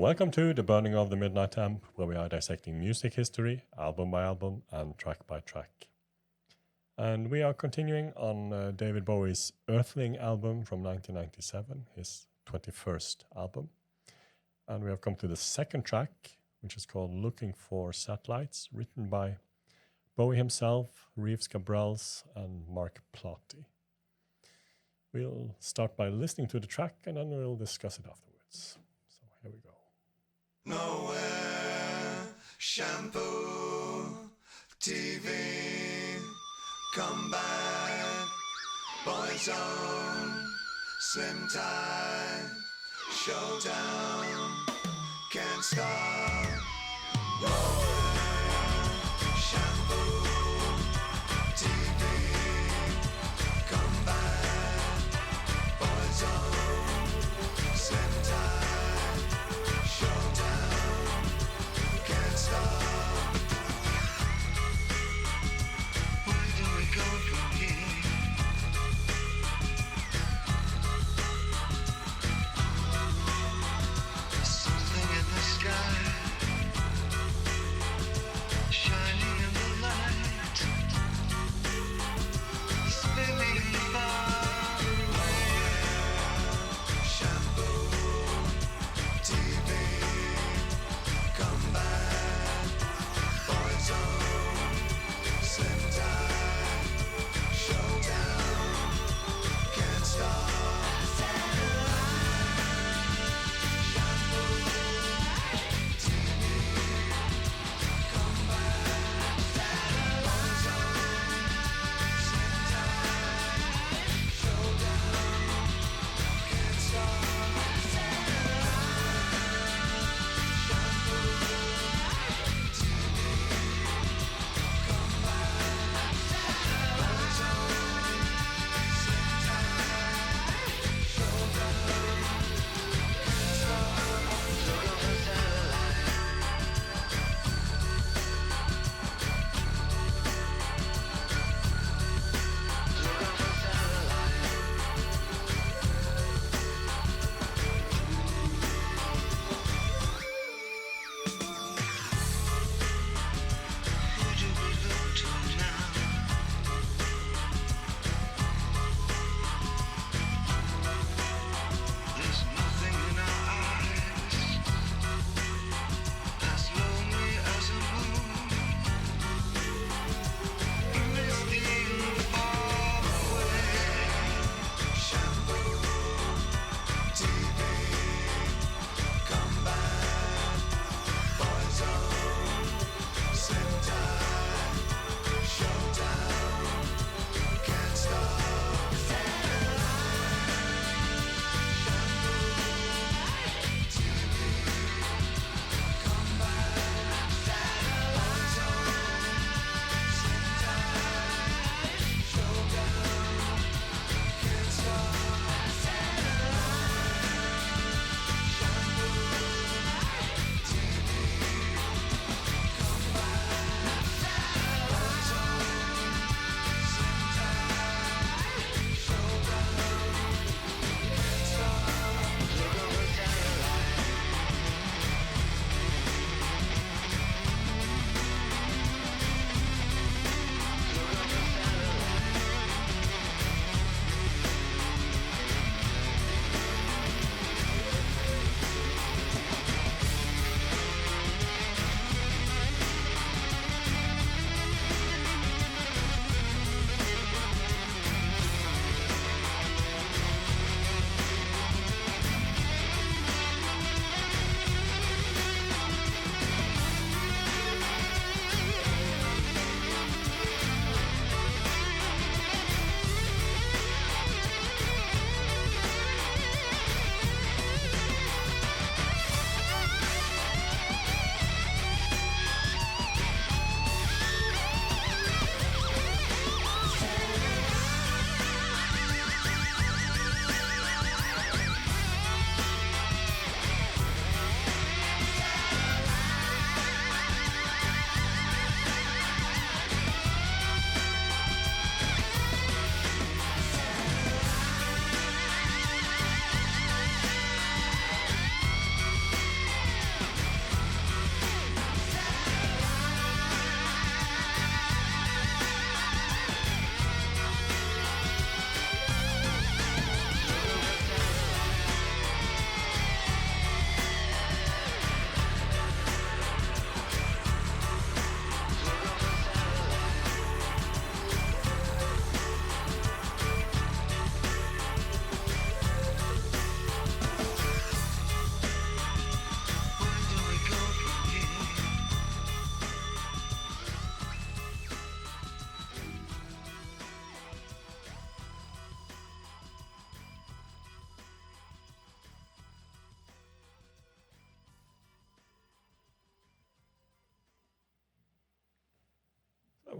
welcome to The Burning of the Midnight Temp, where we are dissecting music history, album by album, and track by track. And we are continuing on David Bowie's Earthling album from 1997, his 21st album. And we have come to the second track, which is called Looking for Satellites, written by Bowie himself, Reeves Gabrels, and Mark Plotty. We'll start by listening to the track, and then we'll discuss it afterwards. So here we go. Nowhere, shampoo, TV, come back, boys own, slim tie, showdown, can't stop. Nowhere, shampoo, TV, come back, boys own, slim tie, showdown, can't stop. Where do we go from here? There's something in the sky.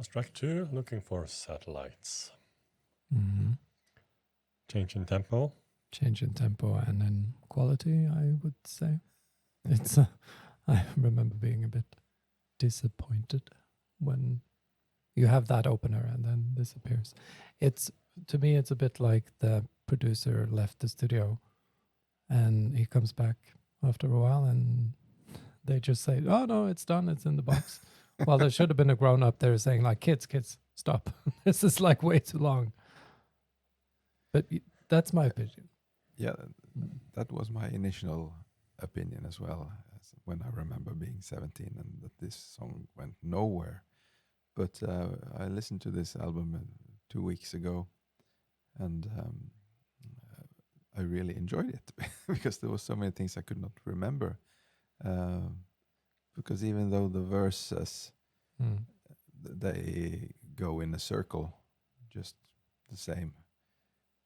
was track 2, Looking for Satellites. Mhm. Change in tempo. Change in tempo and in quality, I would say. It's I remember being a bit disappointed when you have that opener and then disappears. It's to me it's a bit like the producer left the studio and he comes back after a while and they just say, "Oh no, it's done, it's in the box." Well, there should have been a grown up there saying like, kids, stop. This is like way too long. But that's my opinion. Yeah, that was my initial opinion as well, as when I remember being 17 and that this song went nowhere. But I listened to this album 2 weeks ago, and I really enjoyed it because there were so many things I could not remember. Because even though the verses they go in a circle, just the same,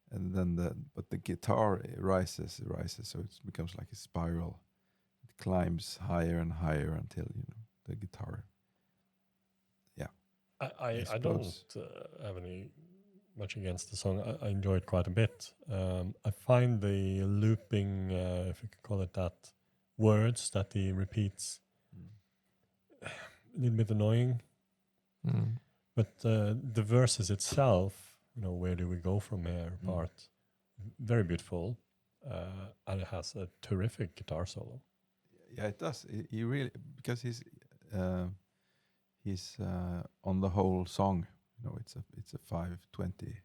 and then the guitar rises, so it becomes like a spiral. It climbs higher and higher until the guitar. Yeah, I don't have any much against the song. I enjoy it quite a bit. I find the looping, if you could call it that, words that he repeats a little bit annoying. But the verses itself, where do we go from here part, very beautiful. And it has a terrific guitar solo. Yeah, it does. He really, because he's on the whole song. It's a 5/20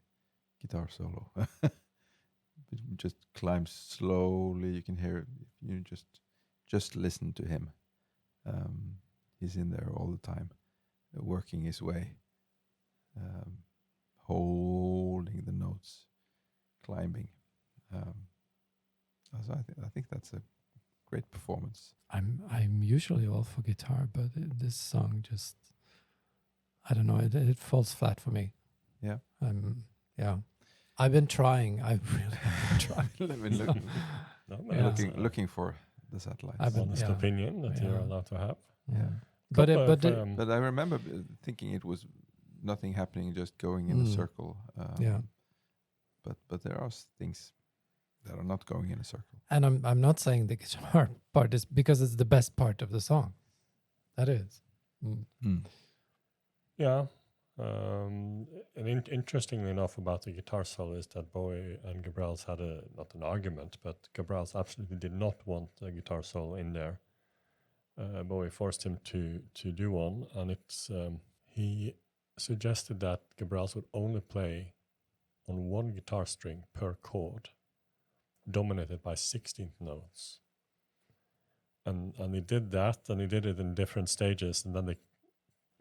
guitar solo. It just climbs slowly. You can hear it. You just listen to him. He's in there all the time, working his way, holding the notes, climbing. So I think that's a great performance. I'm usually all for guitar, but this song just, I don't know, it falls flat for me. Yeah. Yeah. I've been trying. I really have been trying. Looking for the satellites. Honest opinion that you're allowed to have. Yeah. But I remember thinking it was nothing happening, just going in a circle. But there are things that are not going in a circle. And I'm not saying the guitar part is because it's the best part of the song. That is. Yeah. And interestingly enough about the guitar solo is that Bowie and Gabrels had not an argument, but Gabrels absolutely did not want a guitar solo in there. Bowie forced him to do one, and he suggested that Gabrels would only play on one guitar string per chord, dominated by 16th notes. And he did that, and he did it in different stages, and then they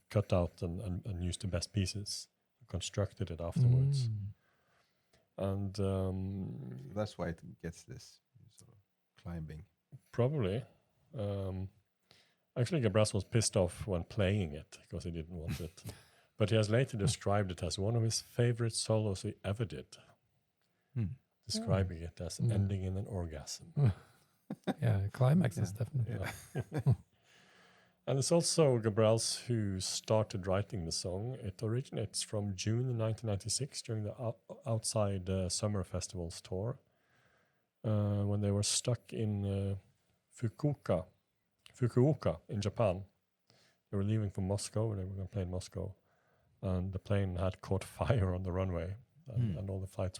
cut out and used the best pieces, constructed it afterwards. And that's why it gets this sort of climbing. Probably. Actually, Gabrels was pissed off when playing it because he didn't want it. But he has later described it as one of his favorite solos he ever did, describing it as ending in an orgasm. Yeah, climax is definitely. Yeah. And it's also Gabrels who started writing the song. It originates from June 1996 during the Outside Summer Festivals tour, when they were stuck in Fukuoka in Japan. They were leaving from Moscow. They were going to play in Moscow. And the plane had caught fire on the runway. And all the flights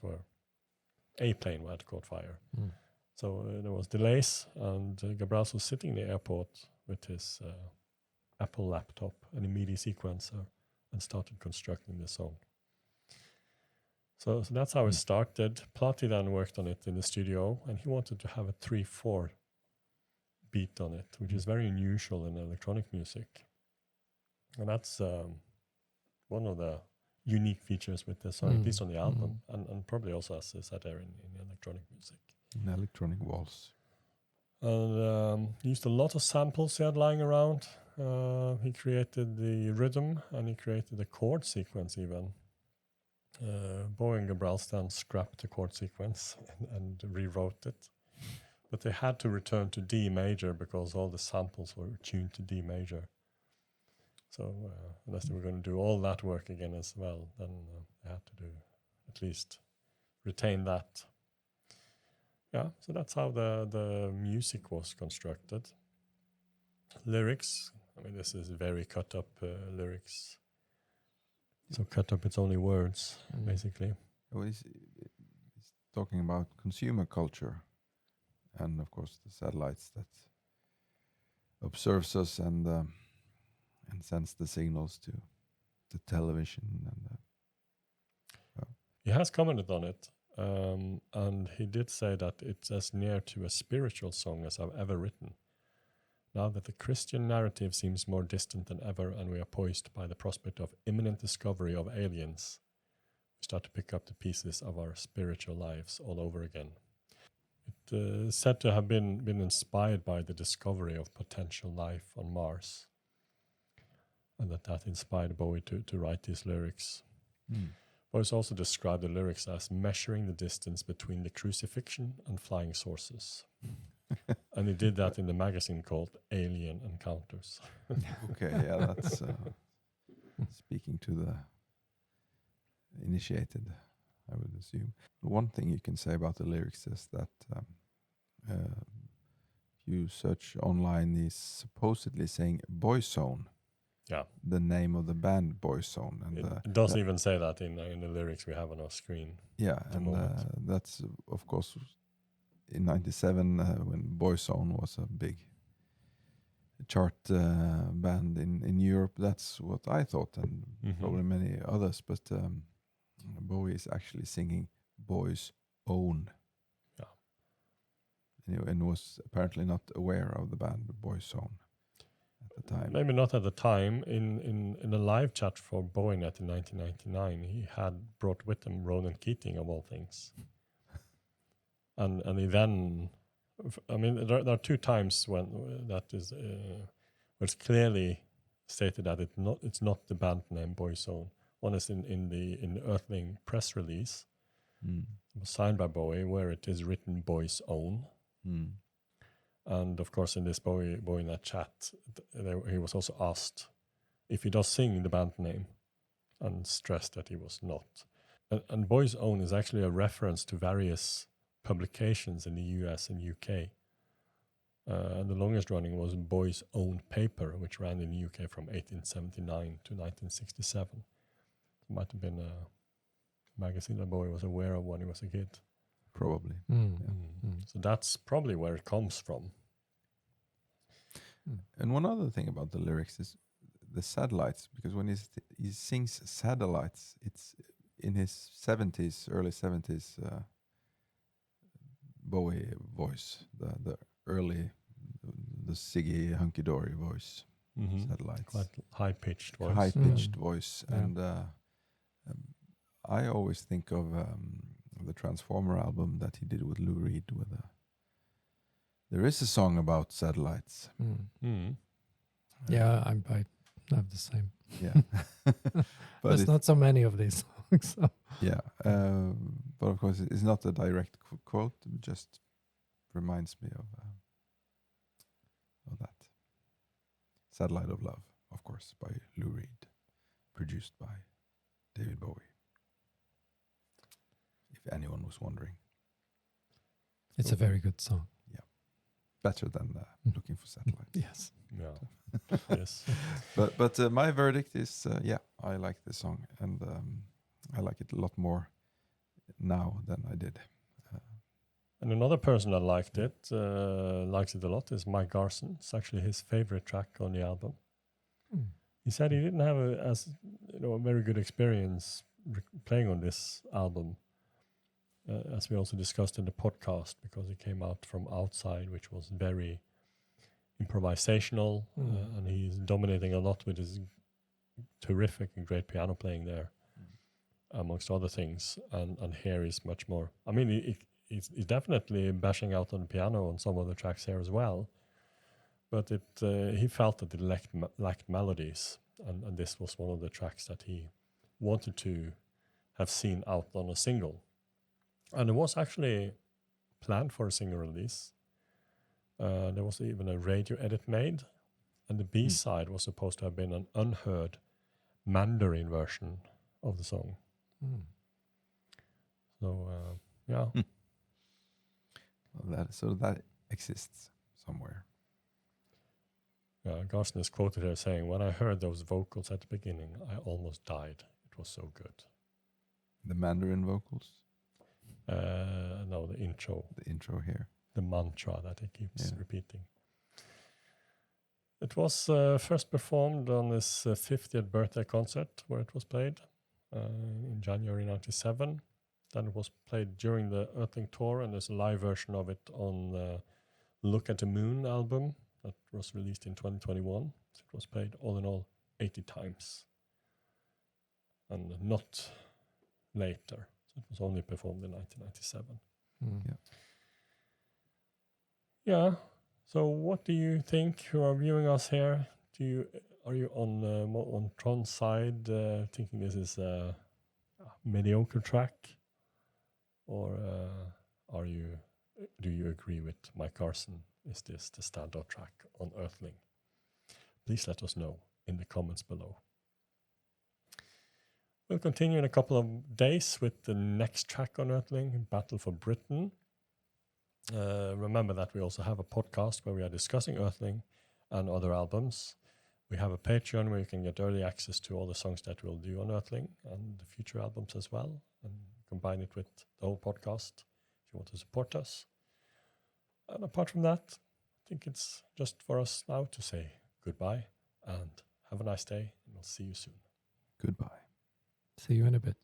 a plane had caught fire. So there was delays. And Gabrels was sitting in the airport with his Apple laptop and a MIDI sequencer and started constructing the song. So that's how it started. Plati then worked on it in the studio, and he wanted to have a 3/4 beat on it, which is very unusual in electronic music. And that's one of the unique features with the song, at least on the album, and probably also, as I said there, in electronic music. In electronic waltz. And he used a lot of samples he had lying around. He created the rhythm, and he created the chord sequence even. Bowie and Gabrels then scrapped the chord sequence and rewrote it. But they had to return to D major because all the samples were tuned to D major. So unless they were going to do all that work again as well, then they had to do at least retain that. Yeah, so that's how the music was constructed. Lyrics, I mean, this is very cut up lyrics. So cut up, it's only words, basically. Well, he's talking about consumer culture, and of course the satellites that observes us and sends the signals to the television. And He has commented on it, and he did say that it's as near to a spiritual song as I've ever written. Now that the Christian narrative seems more distant than ever, and we are poised by the prospect of imminent discovery of aliens, we start to pick up the pieces of our spiritual lives all over again. It is said to have been inspired by the discovery of potential life on Mars, and that inspired Bowie to write these lyrics. Bowie also described the lyrics as measuring the distance between the crucifixion and flying saucers. And he did that in the magazine called Alien Encounters. Okay, yeah, that's speaking to the initiated, I would assume. One thing you can say about the lyrics is that if you search online, he's supposedly saying Boyzone. Yeah. The name of the band Boyzone. And It does even say that in the lyrics we have on our screen. yeah, the and moment. that's of course in '97 when Boyzone was a big chart band in Europe. That's what I thought, and probably many others. But Bowie is actually singing Boy's Own. Yeah. And was apparently not aware of the band Boyzone at the time. Maybe not at the time. In a live chat for Bowienet in 1999, he had brought with him Ronan Keating, of all things. And he then, I mean, there are two times when that is, where it's clearly stated that it's not the band name Boyzone. One is in the Earthling press release, it was signed by Bowie, where it is written Boy's Own. And of course, in this Bowienet chat, he was also asked if he does sing the band name, and stressed that he was not. And Boy's Own is actually a reference to various publications in the US and UK. And the longest running was Boy's Own Paper, which ran in the UK from 1879 to 1967. It might have been a magazine that Bowie was aware of when he was a kid. Probably. So that's probably where it comes from. And one other thing about the lyrics is the satellites, because when he sings satellites, it's in his 70s, early 70s Bowie voice, the early, the Siggy hunky-dory voice, satellites. Quite high-pitched voice. High-pitched voice. Yeah. And I always think of the Transformer album that he did with Lou Reed. There is a song about satellites. Yeah, I have the same. Yeah. But There's not so many of these songs. So. yeah. But of course, it's not a direct quote. It just reminds me of that. Satellite of Love, of course, by Lou Reed. Produced by David Bowie. If anyone was wondering. It's a very good song. Better than Looking for Satellites. Yes. Yeah. Yes. But my verdict is, I like the song. And I like it a lot more now than I did. And another person that likes it a lot, is Mike Garson. It's actually his favorite track on the album. He said he didn't have a very good experience playing on this album, as we also discussed in the podcast, because it came out from outside, which was very improvisational, and he's dominating a lot with his terrific and great piano playing there, amongst other things. And here is much more. I mean, he's definitely bashing out on the piano on some of the tracks here as well, but he felt that it lacked melodies, and this was one of the tracks that he wanted to have seen out on a single. And it was actually planned for a single release. There was even a radio edit made, and the B-side was supposed to have been an unheard Mandarin version of the song. Mm. So, yeah. Well, that exists somewhere. Garson is quoted here saying, "When I heard those vocals at the beginning, I almost died. It was so good." The Mandarin vocals, No, the intro, the intro here. the mantra that he keeps Yeah. repeating. It was first performed on his 50th birthday concert, where it was played in January 97. Then it was played during the Earthling tour, and there's a live version of it on the Look at the Moon album that was released in 2021. So it was played all in all 80 times, and not later. So it was only performed in 1997. Mm. Yeah. Yeah. So what do you think, who are viewing us here? Are you on Tron's side, thinking this is a mediocre track, or do you agree with Mike Carson? Is this the standout track on Earthling? Please let us know in the comments below. We'll continue in a couple of days with the next track on Earthling, Battle for Britain. Remember that we also have a podcast where we are discussing Earthling and other albums. We have a Patreon where you can get early access to all the songs that we'll do on Earthling and the future albums as well, and combine it with the whole podcast if you want to support us. And apart from that, I think it's just for us now to say goodbye and have a nice day, and we'll see you soon. Goodbye. See you in a bit.